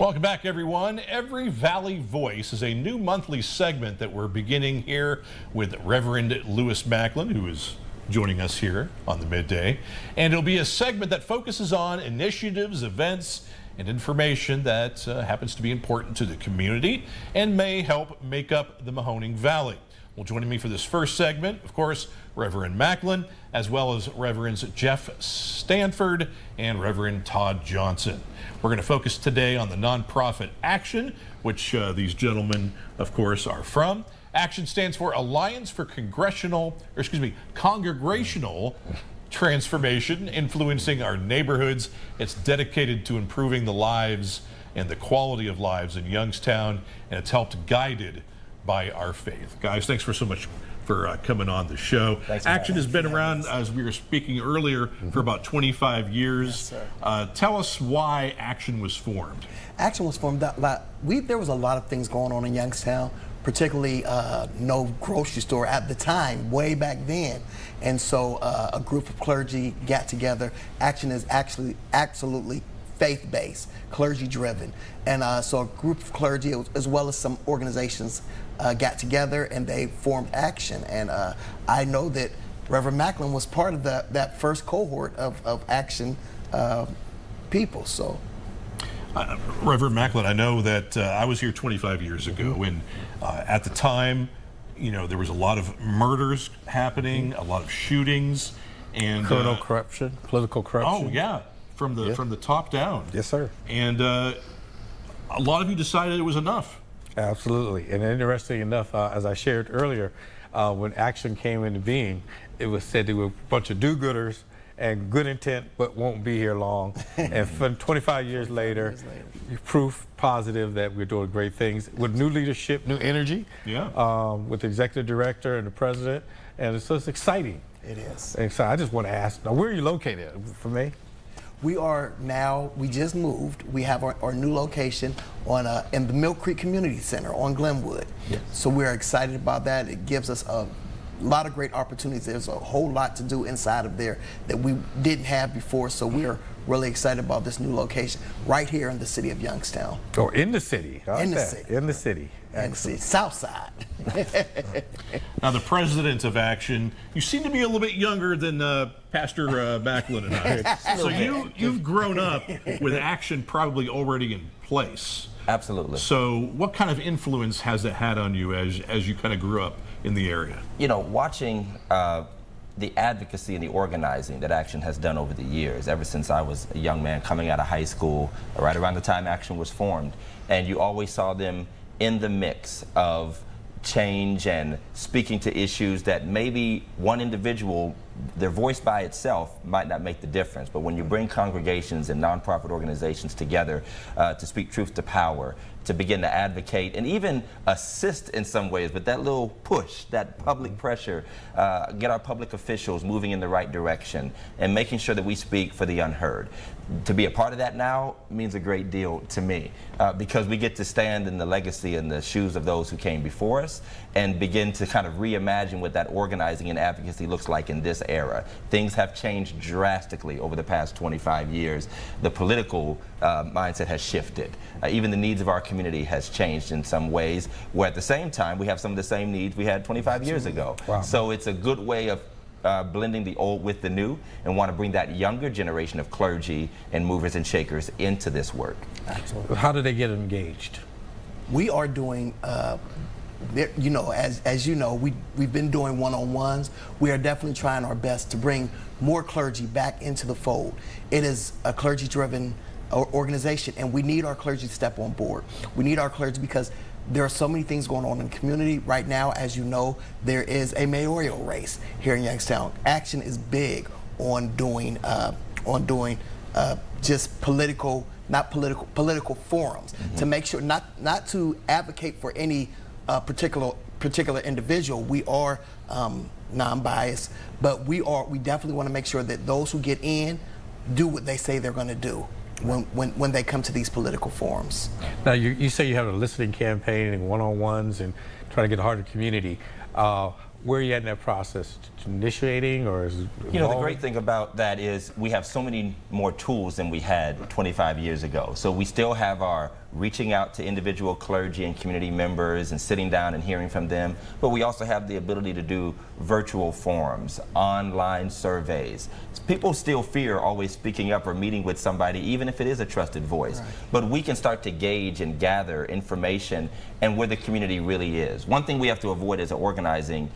Welcome back, everyone. Every Valley Voice is a new monthly segment that we're beginning here with Reverend Lewis Macklin, who is joining us here on the midday. And it'll be a segment that focuses on initiatives, events, and information that happens to be important to the community and may help make up the Mahoning Valley. Well, joining me for this first segment, of course, Reverend Macklin, as well as Reverends Jeff Stanford and Reverend Todd Johnson. We're going to focus today on the nonprofit Action, which these gentlemen, of course, are from. Action stands for Alliance for Congregational Transformation, influencing our neighborhoods. It's dedicated to improving the lives and the quality of lives in Youngstown, and it's helped guided by our faith. Guys, thanks so much for coming on the show. Action has been around, as we were speaking earlier, for about 25 years. Yes, tell us why Action was formed. Action was formed, there was a lot of things going on in Youngstown, particularly no grocery store at the time, way back then. And so a group of clergy got together. Action is actually absolutely faith-based, clergy-driven. And so a group of clergy, as well as some organizations, got together and they formed Action. And I know that Reverend Macklin was part of that first cohort of Action people. So, Reverend Macklin, I know that I was here 25 years ago, and at the time, you know, there was a lot of murders happening, a lot of shootings, and criminal corruption, political corruption. Oh yeah, from the top down. Yes, sir. And a lot of you decided it was enough. Absolutely. And interesting enough, as I shared earlier, when Action came into being, it was said they were a bunch of do-gooders and good intent, but won't be here long. And for 25 years later, proof positive that we're doing great things with new leadership, new energy. Yeah. With the executive director and the president, and so it's exciting. It is. And so I just want to ask, now where are you located for me? We just moved. We have our new location on in the Mill Creek Community Center on Glenwood. Yes. So we're excited about that. It gives us a lot of great opportunities. There's a whole lot to do inside of there that we didn't have before. So we're really excited about this new location right here in the city of Youngstown. Oh, in the city. In the city. In the city. In the city. South side. Now, the president of Action, you seem to be a little bit younger than Pastor Macklin and I. So you've grown up with Action probably already in place. Absolutely. So what kind of influence has that had on you as you kind of grew up in the area? You know, watching the advocacy and the organizing that Action has done over the years, ever since I was a young man coming out of high school, right around the time Action was formed, and you always saw them in the mix of change and speaking to issues that maybe one individual, their voice by itself might not make the difference, but when you bring congregations and nonprofit organizations together to speak truth to power, to begin to advocate and even assist in some ways, but that little push, that public pressure, get our public officials moving in the right direction and making sure that we speak for the unheard. To be a part of that now means a great deal to me because we get to stand in the legacy and the shoes of those who came before us and begin to kind of reimagine what that organizing and advocacy looks like in this era. Things have changed drastically over the past 25 years. The political mindset has shifted. Even the needs of our community has changed in some ways, where at the same time we have some of the same needs we had 25 years ago. Wow. So it's a good way of blending the old with the new, and want to bring that younger generation of clergy and movers and shakers into this work. Absolutely. How do they get engaged? We are doing, you know, as you know, we've been doing one-on-ones. We are definitely trying our best to bring more clergy back into the fold. It is a clergy-driven organization, and we need our clergy to step on board. We need our clergy because there are so many things going on in the community right now. As you know, there is a mayoral race here in Youngstown. Action is big on doing just political forums to make sure not to advocate for any particular individual. We are non-biased, but we definitely want to make sure that those who get in do what they say they're going to do when they come to these political forums. Now, you say you have a listening campaign and one-on-ones and trying to get a heart of the community. where are you at in that process? Initiating or is it You know, the evolving? great thing about that is we have so many more tools than we had 25 years ago. So we still have our reaching out to individual clergy and community members and sitting down and hearing from them, but we also have the ability to do virtual forums, online surveys. People still fear always speaking up or meeting with somebody, even if it is a trusted voice. Right. But we can start to gauge and gather information and where the community really is. One thing we have to avoid as an organizing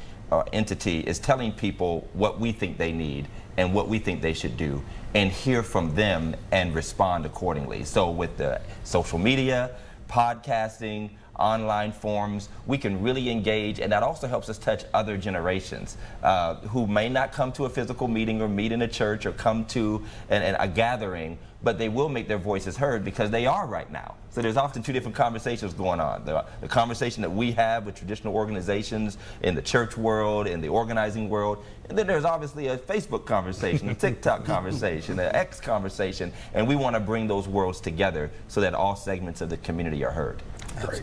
entity is telling people what we think they need and what we think they should do, and hear from them and respond accordingly. So with the social media, podcasting, online forums, we can really engage, and that also helps us touch other generations who may not come to a physical meeting or meet in a church or come to a gathering, but they will make their voices heard because they are right now. So there's often two different conversations going on. The conversation that we have with traditional organizations in the church world, in the organizing world, and then there's obviously a Facebook conversation, a TikTok conversation, an X conversation, and we want to bring those worlds together so that all segments of the community are heard. Great.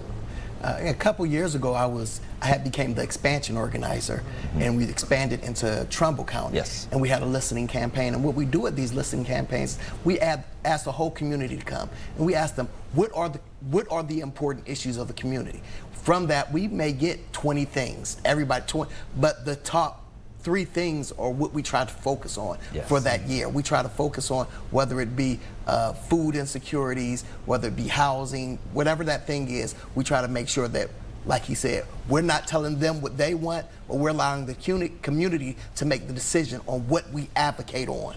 A couple years ago, I had became the expansion organizer, and we expanded into Trumbull County. Yes. And we had a listening campaign. And what we do at these listening campaigns, we ask the whole community to come, and we ask them what are the important issues of the community. From that, we may get 20 things, everybody 20, but the top 3 things are what we try to focus on for that year. We try to focus on whether it be food insecurities, whether it be housing, whatever that thing is. We try to make sure that, like he said, we're not telling them what they want, but we're allowing the community to make the decision on what we advocate on.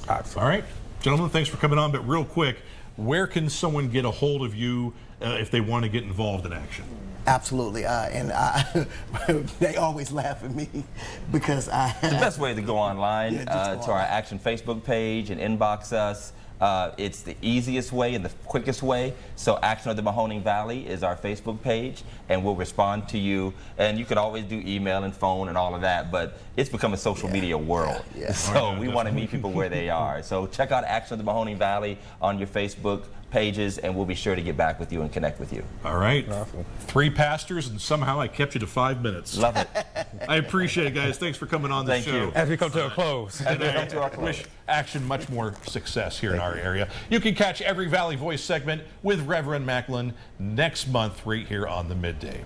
All right, gentlemen, thanks for coming on. But real quick, where can someone get a hold of you if they want to get involved in action? Absolutely, and they always laugh at me because The best way to go online Yeah, just go to our Action Facebook page and inbox us. It's the easiest way and the quickest way. So Action of the Mahoning Valley is our Facebook page, and we'll respond to you. And you can always do email and phone and all of that, but it's become a social media world. Yeah. So we want to meet people where they are. So check out Action of the Mahoning Valley on your Facebook pages, and we'll be sure to get back with you and connect with you. All right. Awesome. 3 pastors, and somehow I kept you to 5 minutes. Love it. I appreciate it, guys. Thanks for coming on the Thank show. you. As we come to a close. And we come to our I wish Action much more success here in our area. You can catch every Valley Voice segment with Reverend Macklin next month right here on the Midday.